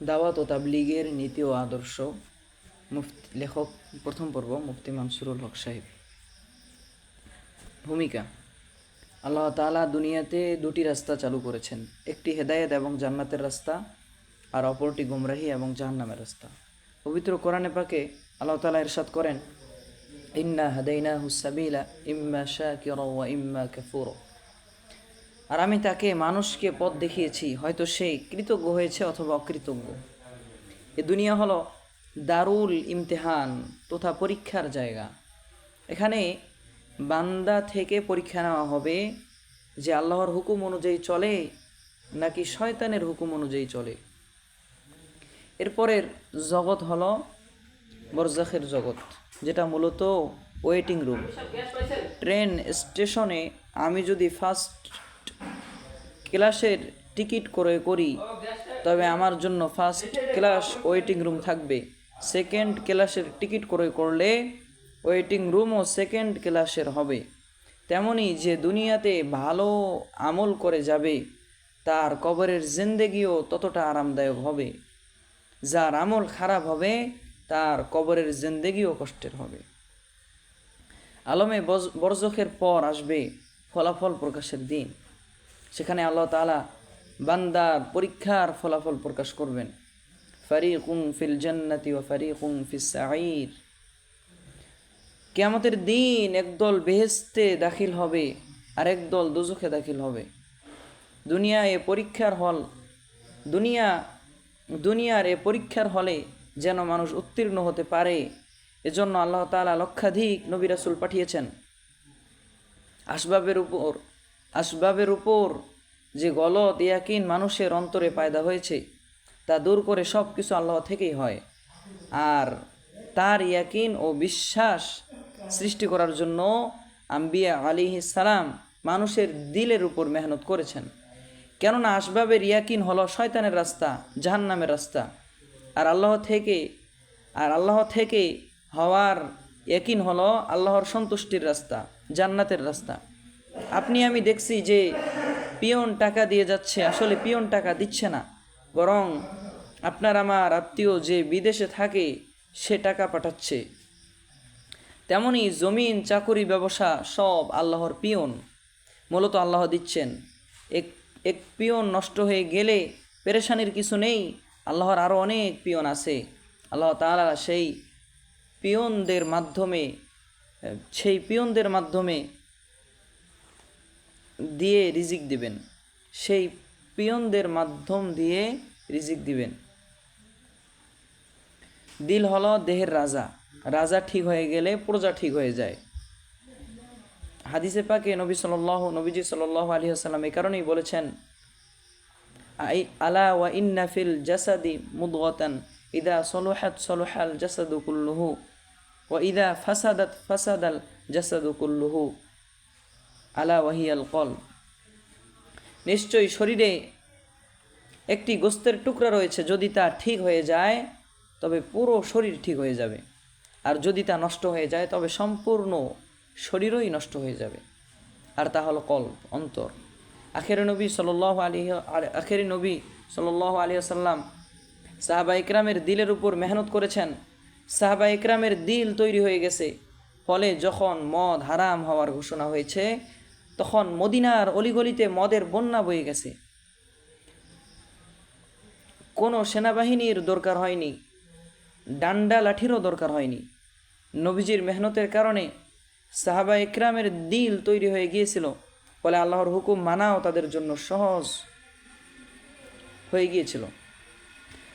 দাওয়াত ও তাবলীগের নীতি ও আদর্শ। লেখক প্রথম পর্ব মুফতি মানসুরুল হক সাহেব। ভূমিকা: আল্লাহ তাআলা দুনিয়াতে দুটি রাস্তা চালু করেছেন, একটি হেদায়েত এবং জান্নাতের রাস্তা, আর অপরটি গুমরাহি এবং জাহান্নামের রাস্তা। পবিত্র কোরআনে পাকে আল্লাহ তাআলা ইরশাদ করেন, ইন্না হাদাইনাহুস সাবিলা ইম্মা শাকিরা ওয়া ইম্মা কাফুরা। আর আমি তাকে মানুষকে পথ দেখিয়েছি, হয়তো সে কৃতজ্ঞ হয়েছে অথবা অকৃতজ্ঞ। এ দুনিয়া হলো দারুল ইমতিহান তথা পরীক্ষার জায়গা। এখানে বান্দা থেকে পরীক্ষা নেওয়া হবে যে আল্লাহর হুকুম অনুযায়ী চলে নাকি শয়তানের হুকুম অনুযায়ী চলে। এরপরের জগৎ হলো বরজাখের জগৎ, যেটা মূলত ওয়েটিং রুম। ট্রেন স্টেশনে আমি যদি ফার্স্ট ক্লাসের টিকিট ক্রয় করি, তবে আমার জন্য ফার্স্ট ক্লাস ওয়েটিং রুম থাকবে। সেকেন্ড ক্লাসের টিকিট ক্রয় করলে ওয়েটিং রুমও সেকেন্ড ক্লাসের হবে। তেমনি যে দুনিয়াতে ভালো আমল করে যাবে, তার কবরের জিন্দেগিও ততটা আরামদায়ক হবে। যার আমল খারাপ হবে, তার কবরের জিন্দেগিও কষ্টের হবে। আলমে বরজখের পর আসবে ফলাফল প্রকাশের দিন। সেখানে আল্লাহ তাআলা বান্দার পরীক্ষার ফলাফল প্রকাশ করবেন। ফারিকুন ফিল জান্নাতি ওয়া ফারিকুন ফিস সাঈর। কিয়ামতের দিন একদল বেহেশতে দাখিল হবে আর একদল দোজখে দাখিল হবে। দুনিয়ার এ পরীক্ষার হলে যেন মানুষ উত্তীর্ণ হতে পারে, এজন্য আল্লাহ তাআলা লক্ষাধিক নবী রাসূল পাঠিয়েছেন। আসবাবের উপর যে গলত ইয়াকিন মানুষের অন্তরে পয়দা হয়েছে, তা দূর করে সব কিছু আল্লাহ থেকেই হয়। আর তার ইয়াকিন ও বিশ্বাস সৃষ্টি করার জন্য আম্বিয়া আলাইহিস সালাম মানুষের দিলের উপর মেহনত করেছেন। কেননা আসবাবের ইয়াকিন হলো শয়তানের রাস্তা, জাহান্নামের রাস্তা। আর আল্লাহ থেকে হওয়ার ইয়াকিন হলো আল্লাহর সন্তুষ্টির রাস্তা, জান্নাতের রাস্তা। আপনি আমি দেখছি যে পিয়ন টাকা দিয়ে যাচ্ছে, আসলে পিয়ন টাকা দিচ্ছে না, বরং আপনার আমার আত্মীয় যে বিদেশে থাকে সে টাকা পাঠাচ্ছে। তেমনি জমিন, চাকুরি, ব্যবসা সব আল্লাহর পিয়ন, মূলত আল্লাহ দিচ্ছেন। এক পিয়ন নষ্ট হয়ে গেলে পেরেশানির কিছু নেই, আল্লাহর আরও অনেক পিয়ন আছে। আল্লাহ তাআলা সেই পিয়নদের মাধ্যমে দিয়ে রিজিক দিবেন, সেই পিয়নদের মাধ্যম দিয়ে রিজিক দিবেন। দিল হলো দেহের রাজা, রাজা ঠিক হয়ে গেলে প্রজা ঠিক হয়ে যায়। হাদিসে পাকে নবীজি সাল্লাল্লাহু আলাইহি ওয়াসাল্লাম এই কারণেই বলেছেন, আলা ওয়া ইন্না ফিল জাসাদি মুদগাতান ইদা সলুহাত সলুহাল জাসাদু কুল্লুহু ওয়া ইদা ফাসাদাত ফাসাদাল জাসাদু কুল্লুহু আলা ওয়াহিয়াল কলব। নিশ্চয়ই শরীরে একটি গোস্তের টুকরা রয়েছে, যদি তা ঠিক হয়ে যায় তবে পুরো শরীর ঠিক হয়ে যাবে, আর যদি তা নষ্ট হয়ে যায় তবে সম্পূর্ণ শরীরই নষ্ট হয়ে যাবে। আর তা হলো কলব, অন্তর। আখেরি নবী সাল্লাল্লাহু আলাইহি ওয়াসাল্লাম সাহাবা ইকরামের দিলের উপর মেহনত করেছেন। সাহাবা ইকরামের দিল তৈরি হয়ে গেছে। ফলে যখন মদ হারাম হওয়ার ঘোষণা হয়েছে, তখন মদিনার অলিগলিতে মদের বন্যা বয়ে গেছে। কোনো সেনাবাহিনীর দরকার হয়নি, ডান্ডা লাঠিরও দরকার হয়নি। নবীজির মেহনতের কারণে সাহাবা ইকরামের দিল তৈরি হয়ে গিয়েছিল। ফলে আল্লাহর হুকুম মানাও তাদের জন্য সহজ হয়ে গিয়েছিল।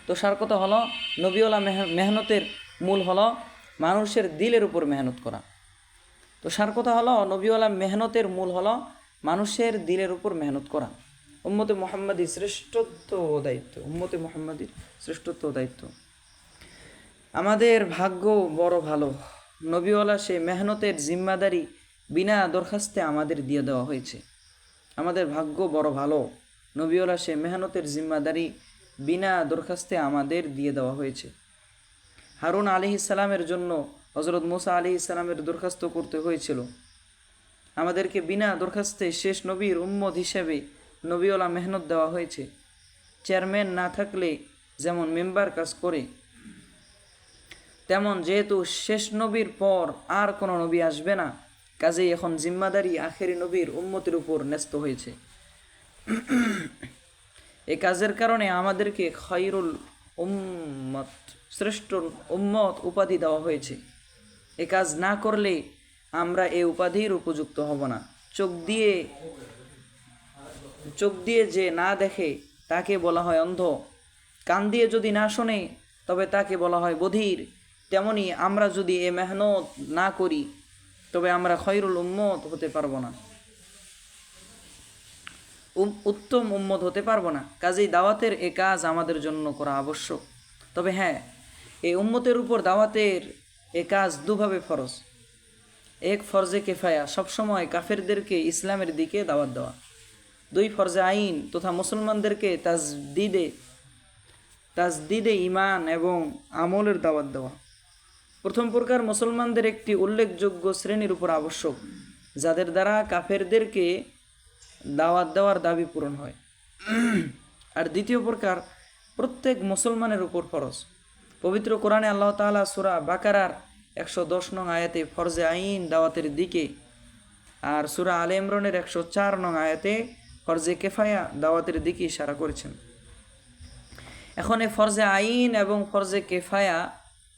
তো সার কথা হলো, নবীওয়ালা মেহনতের মূল হলো মানুষের দিলের উপর মেহনত করা। তো সার কথা হলো, নবীওয়ালা মেহনতের মূল হলো মানুষের দিলের উপর মেহনত করা। উম্মতে মুহাম্মাদির শ্রেষ্ঠত্ব ও দায়িত্ব। আমাদের ভাগ্য বড় ভালো, নবীওয়ালা সেই মেহনতের জিম্মাদারি বিনা দরখাস্তে আমাদের দিয়ে দেওয়া হয়েছে। আমাদের ভাগ্য বড় ভালো, নবীওয়ালা সেই মেহনতের জিম্মাদারি বিনা দরখাস্তে আমাদের দিয়ে দেওয়া হয়েছে। হারুন আলাইহিস সালামের জন্য হযরত মুসা আলাইহিস সালামের দরখাস্ত করতে হয়েছিল। আমাদেরকে বিনা দরখাস্তে শেষ নবীর উম্মত হিসেবে নবীওয়ালা মেহনত দেওয়া হয়েছে। চেয়ারম্যান না থাকলে যেমন মেম্বার কাজ করে, তেমন যেহেতু শেষ নবীর পর আর কোনো নবী আসবে না, কাজেই এখন জিম্মাদারি আখেরি নবীর উম্মতের উপর ন্যস্ত হয়েছে। এই কাজের কারণে আমাদেরকে খায়রুল উম্মত, শ্রেষ্ঠ উম্মত উপাধি দেওয়া হয়েছে। এ কাজ না করলে আমরা এই উপাধির উপযুক্ত হব না। চোখ দিয়ে যে না দেখে তাকে বলা হয় অন্ধ, কান দিয়ে যদি না শোনে তবে তাকে বলা হয় বধির। তেমনি আমরা যদি এ মেহনত না করি তবে আমরা খয়রুল উম্মত হতে পারবো না, উত্তম উম্মত হতে পারবো না। কাজেই দাওয়াতের এ কাজ আমাদের জন্য করা আবশ্যক। তবে হ্যাঁ, এই উম্মতের উপর দাওয়াতের এ কাজ দুভাবে ফরজ। এক, ফরজে কেফায়া, সবসময় কাফেরদেরকে ইসলামের দিকে দাওয়াত দেওয়া। দুই, ফরজে আইন তথা মুসলমানদেরকে তাজদিদে ইমান এবং আমলের দাওয়াত দেওয়া। প্রথম প্রকার মুসলমানদের একটি উল্লেখযোগ্য শ্রেণীর উপর আবশ্যক, যাদের দ্বারা কাফেরদেরকে দাওয়াত দেওয়ার দাবি পূরণ হয়। আর দ্বিতীয় প্রকার প্রত্যেক মুসলমানের উপর ফরজ। পবিত্র কোরআনে আল্লাহ তাআলা সূরা বাকারার 110 নং আয়াতে ফরজে আইন দাওয়াতের দিকে, আর সূরা আলে ইমরানের 104 নং আয়াতে ফরজে কেফায়া দাওয়াতের দিকে ইশারা করেছেন। এখন এই ফরজে আইন এবং ফরজে কেফায়া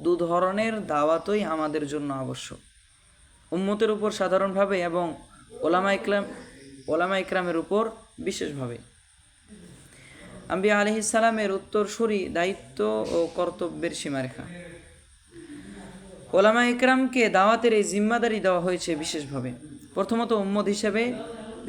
দু ধরনের দাওয়াতই আমাদের জন্য আবশ্যক, উম্মতের উপর সাধারণভাবে এবং ওলামা ইকরামের উপর বিশেষভাবে। আম্বিয়া আলাইহিস সালামের উত্তরসূরি দায়িত্ব ও কর্তব্যের সীমারেখা। ওলামা ইকরামকে দাওয়াতের এই জিম্মাদারি দেওয়া হয়েছে বিশেষভাবে। প্রথমত উম্মত হিসেবে,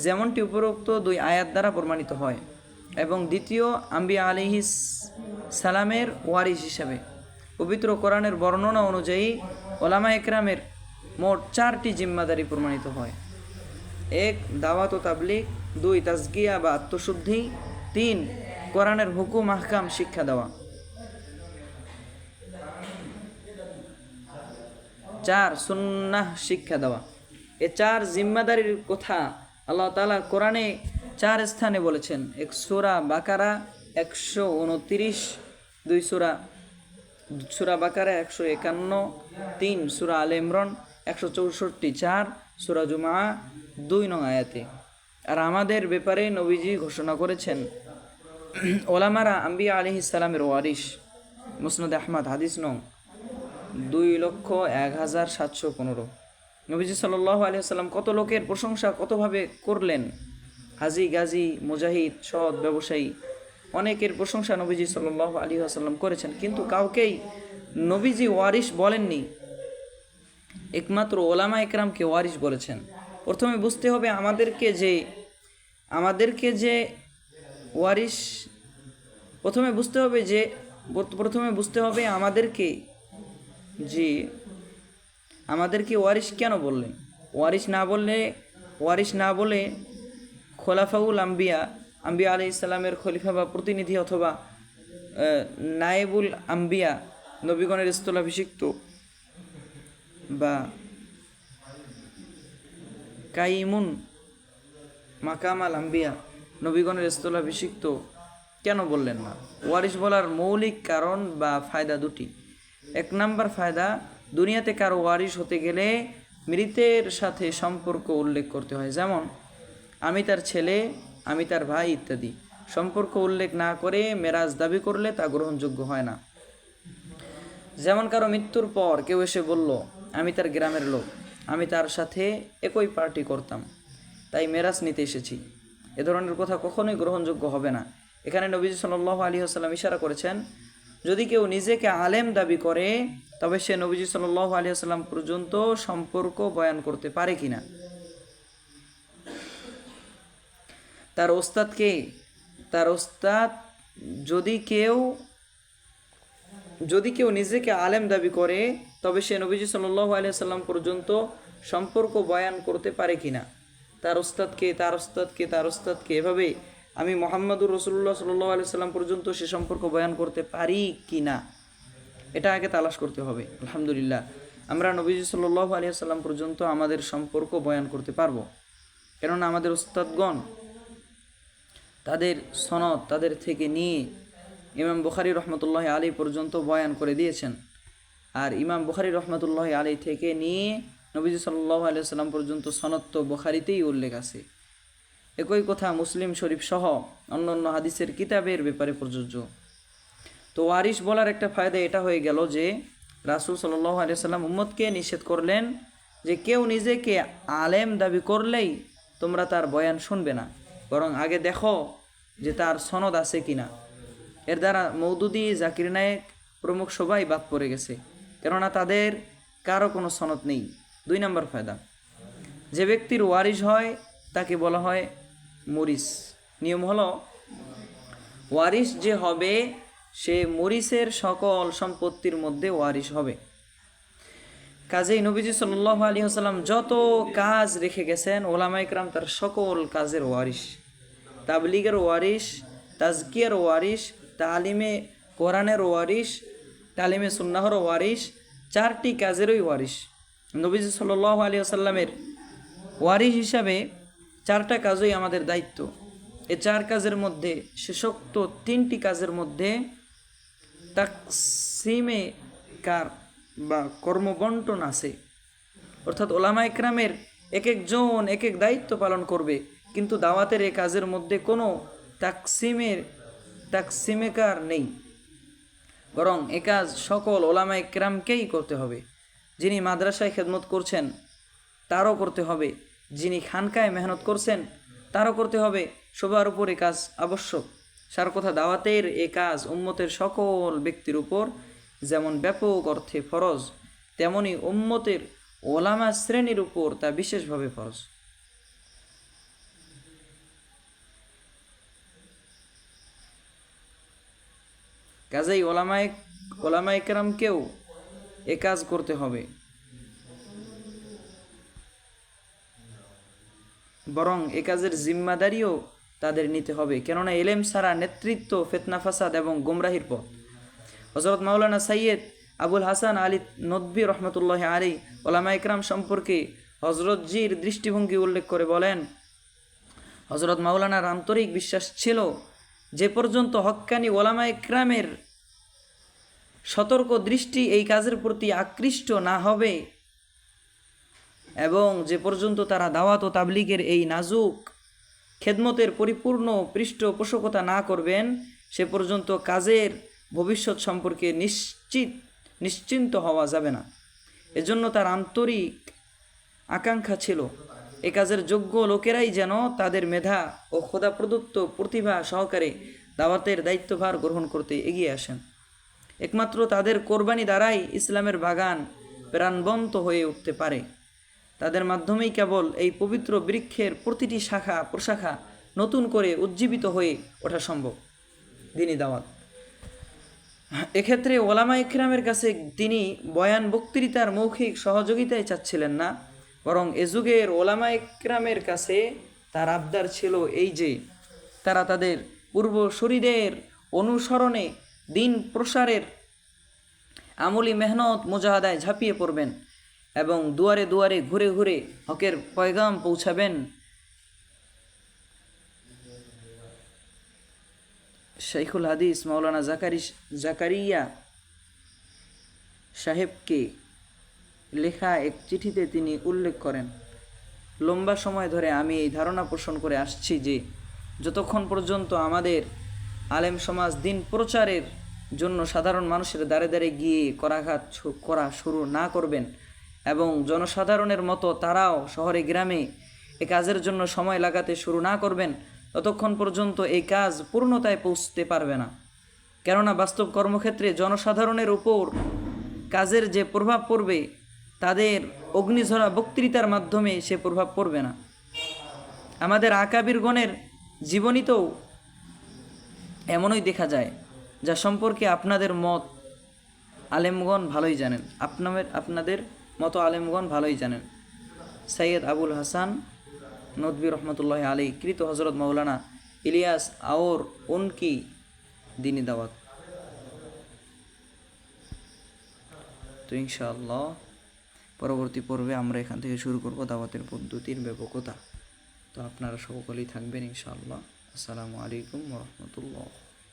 যেমনটি উপরোক্ত দুই আয়াত দ্বারা প্রমাণিত হয়, এবং দ্বিতীয় আম্বিয়া আলাইহিস সালামের ওয়ারিস হিসেবে। পবিত্র কোরআনের বর্ণনা অনুযায়ী ওলামা ইকরামের মোট 4টি জিম্মাদারি প্রমাণিত হয়। 1, দাওয়াত ও তাবলীগ। 2, তাজকিয়া বা আত্মশুদ্ধি। 3, কোরআনের হুকুম আহকাম শিক্ষা দেওয়া। 4, সুন্নাহ শিক্ষা দেওয়া। এ 4 জিম্মাদারির কথা আল্লাহ তাআলা কোরআনে 4 স্থানে বলেছেন। 1 সূরা বাকারা 129, 2 সূরা বাকারা 151, 3 সূরা আলে ইমরান 164, 4 সূরা জুমআ 2 নং আয়াতে। আর আমাদের ব্যাপারে নবীজি ঘোষণা করেছেন, ওলামারা আম্বিয়া আলাইহিস সালামের ওয়ারিস। মুসনাদ আহমদ হাদিস নং 2,01,715। নবীজি সাল্লাল্লাহু আলাইহি ওয়াসাল্লাম কত লোকের প্রশংসা কতভাবে করলেন। হাজি, গাজী, মুজাহিদ, সৎ, ব্যবসায়ী, অনেকের প্রশংসা নবীজি সাল্লাল্লাহু আলাইহি ওয়াসাল্লাম করেছেন, কিন্তু কাউকেই নবীজি ওয়ারিস বলেননি। একমাত্র ওলামা ইকরামকে ওয়ারিস বলেছেন। প্রথমে বুঝতে হবে আমাদেরকে যে ওয়ারিস, প্রথমে বুঝতে হবে আমাদেরকে ওয়ারিস কেন বললেন। ওয়ারিস না বলে খোলাফাউল আম্বিয়া আলাইহিস সালামের খলিফা বা প্রতিনিধি অথবা নায়েবুল আম্বিয়া নবীগণের স্থলাভিষিক্ত বা কাইমুন মাকামাল আম্বিয়া নবীগণের স্থলাভিষিক্ত কেন বললেন না? ওয়ারিস বলার মৌলিক কারণ বা ফায়দা দুটি। 1 নাম্বার ফায়দা, দুনিয়াতে কারো ওয়ারিস হতে গেলে মৃতের সাথে সম্পর্ক উল্লেখ করতে হয়, যেমন আমি তার ছেলে, আমি তার ভাই ইত্যাদি। সম্পর্ক উল্লেখ না করে মেরাজ দাবি করলে তা গ্রহণযোগ্য হয় না। যেমন কারো মৃত্যুর পর কেউ এসে বলল, আমি তার গ্রামের লোক, আমি তার সাথে একই পার্টি করতাম, তাই মেরাজ নিতে এসেছি। এ ধরনের কথা কখনোই গ্রহণযোগ্য হবে না। এখানে নবীজি সাল্লাল্লাহু আলাইহি ওয়াসাল্লাম ইশারা করেছেন, যদি কেউ নিজেকে আলেম দাবি করে তবে সে নবীজি সাল্লাল্লাহু আলাইহি ওয়াসাল্লাম পর্যন্ত সম্পর্ক বয়ান করতে পারে কিনা। তার ওস্তাদ যদি কেউ নিজেকে আলেম দাবি করে তবে সে নবীজি সাল্লাল্লাহু আলাইহি ওয়াসাল্লাম পর্যন্ত সম্পর্ক বয়ান করতে পারে কিনা। তার ওস্তাদকে এভাবে আমি মুহাম্মদুর রাসূলুল্লাহ সাল্লাল্লাহু আলাইহি ওয়াসাল্লাম পর্যন্ত সে সম্পর্ক বয়ান করতে পারি কিনা, এটা আগে তালাশ করতে হবে। আলহামদুলিল্লাহ, আমরা নবীজি সাল্লাল্লাহু আলাইহি ওয়াসাল্লাম পর্যন্ত আমাদের সম্পর্ক বয়ান করতে পারবো, কেননা আমাদের ওস্তাদগণ তাদের সনদ তাদের থেকে নিয়ে ইমাম বুখারী রহমতুল্লাহ আলী পর্যন্ত বয়ান করে দিয়েছেন। আর ইমাম বুখারী রহমতুল্লাহ আলী থেকে নিয়ে নবীজি সাল্লাল্লাহু আলাইহি সাল্লাম পর্যন্ত সনদ তো বুখারীতেই উল্লেখ আছে। একই কথা মুসলিম শরীফ সহ অন্যান্য হাদিসের কিতাবের ব্যাপারে প্রযোজ্য। তো ওয়ারিশ বলার একটা ফায়দা এটা হয়ে গেল যে রাসূল সাল্লাল্লাহু আলাইহি সাল্লাম উম্মতকে নিষেধ করলেন যে কেউ নিজেকে আলেম দাবি করলেই তোমরা তার বয়ান শুনবে না, বরং আগে দেখো যে তার সনদ আছে কিনা। এর দ্বারা মওদুদি, জাকির নায়েক প্রমুখ সবাই বাদ পড়ে গেছে, কেননা তাদের কারো কোনো সনদ নেই। 2 নম্বর ফায়দা, যে ব্যক্তির ওয়ারিশ হয় তাকে বলা হয় মরিস। নিয়ম হলো ওয়ারিশ যে হবে সে মরিসের সকল সম্পত্তির মধ্যে ওয়ারিশ হবে। কাজেই নবীজি সাল্লাল্লাহু আলাইহি ওয়াসাল্লাম যত কাজ রেখে গেছেন ওলামায়ে কেরাম তার সকল কাজের ওয়ারিশ। তাবলীগের ওয়ারিশ, তাজকিয়ার ওয়ারিশ, তালিমে কোরআনের ওয়ারিশ, তালিমে সুন্নাহর ওয়ারিশ, 4টি কাজেরই ওয়ারিশ। নবীজি সাল্লাল্লাহু আলাইহি ওয়াসাল্লামের ওয়ারিশ হিসাবে 4টা কাজই আমাদের দায়িত্ব। এই 4 কাজের মধ্যে শেষোক্ত 3টি কাজের মধ্যে তাকসিমে কার বা কর্মবন্টন আছে, অর্থাৎ ওলামায়ে কেরামের এক একজন এক এক দায়িত্ব পালন করবে, কিন্তু দাওয়াতের এই কাজের মধ্যে কোনো তাকসিমেকার নেই, বরং এ কাজ সকল ওলামায়ে কেরামকেই করতে হবে। যিনি মাদ্রাসায় খেদমত করছেন তারও করতে হবে, যিনি খানকায় মেহনত করছেন তারও করতে হবে, সবার উপর এ কাজ আবশ্যক। সার কথা, দাওয়াতের এ কাজ উম্মতের সকল ব্যক্তির উপর যেমন ব্যাপক অর্থে ফরজ, তেমনি উম্মতের ওলামা শ্রেণীর উপর তা বিশেষভাবে ফরজ। কাজেই ওলামায়ে কেরামকেও এ কাজ করতে হবে, বরং এ কাজের জিম্মাদারিও তাদের নিতে হবে, কেননা এলেম ছাড়া নেতৃত্ব ফিতনা ফাসাদ এবং গুমরাহির পথ। হযরত মাওলানা সৈয়দ আবুল হাসান আলী নদভী রহমতুল্লাহ আলী ওলামায়ে কেরাম সম্পর্কে হযরতজির দৃষ্টিভঙ্গি উল্লেখ করে বলেন, হযরত মাওলানার আন্তরিক বিশ্বাস ছিল যে পর্যন্ত হক্কানি ওলামায়ে কেরামের সতর্ক দৃষ্টি এই কাজের প্রতি আকৃষ্ট না হবে এবং যে পর্যন্ত তারা দাওয়াত ও তাবলীগের এই নাজুক খেদমতের পরিপূর্ণ পৃষ্ঠপোষকতা না করবেন, সে পর্যন্ত কাজের ভবিষ্যৎ সম্পর্কে নিশ্চিন্ত হওয়া যাবে না। এজন্য তার আন্তরিক আকাঙ্ক্ষা ছিল এ কাজের যোগ্য লোকেরাই যেন তাদের মেধা ও খোদা প্রদত্ত প্রতিভা সহকারে দাওয়াতের দায়িত্বভার গ্রহণ করতে এগিয়ে আসেন। একমাত্র তাদের কোরবানি দ্বারাই ইসলামের বাগান প্রাণবন্ত হয়ে উঠতে পারে। তাদের মাধ্যমেই কেবল এই পবিত্র বৃক্ষের প্রতিটি শাখা প্রশাখা নতুন করে উজ্জীবিত হয়ে ওঠা সম্ভব। দ্বীনি দাওয়াত এক্ষেত্রে ওলামায়ে কেরামের কাছে তিনি বয়ান বক্তৃতার মৌখিক সহযোগিতায় চাচ্ছিলেন না, বরং এ যুগের ওলামায়ে কেরামের কাছে তার আবদার ছিল এই যে তারা তাদের পূর্বসূরীদের অনুসরণে দিন প্রসারের আমলি মেহনত মুজাহাদায় ঝাঁপিয়ে পড়বেন এবং দুয়ারে দুয়ারে ঘুরে ঘুরে হকের পয়গাম পৌঁছাবেন। শাইখুল হাদিস মাওলানা জাকারিয়া সাহেবকে লেখা এক চিঠিতে তিনি উল্লেখ করেন, লম্বা সময় ধরে আমি এই ধারণা পোষণ করে আসছি যে যতক্ষণ পর্যন্ত আমাদের আলেম সমাজ দিন প্রচারের জন্য সাধারণ মানুষের দ্বারে দ্বারে গিয়ে করাঘাত করা শুরু না করবেন এবং জনসাধারণের মতো তারাও শহরে গ্রামে এ কাজের জন্য সময় লাগাতে শুরু না করবেন, ততক্ষণ পর্যন্ত এই কাজ পূর্ণতায় পৌঁছতে পারবে না। কেননা বাস্তব কর্মক্ষেত্রে জনসাধারণের উপর কাজের যে প্রভাব পড়বে তাদের অগ্নিঝরা বক্তৃতার মাধ্যমে সে প্রভাব পড়বে না। আমাদের আকাবিরগণের জীবনীতেও এমনই দেখা যায়, যা সম্পর্কে আপনাদের মত আলেমগণ ভালোই জানেন, আপনাদের মতো আলেমগণ ভালোই জানেন। সৈয়দ আবুল হাসান নদভী রহমতুল্লাহ আলী কৃত হজরত মাওলানা ইলিয়াস আওর উনকি দ্বীনি দাওয়াত। তো ইনশাআল্লাহ পরবর্তী পর্বে আমরা এখান থেকে শুরু করব দাওয়াতের পদ্ধতির ব্যাপকতা। তো আপনারা সকলেই থাকবেন ইনশাআল্লাহ। আসসালামু আলাইকুম ওয়া রাহমাতুল্লাহ।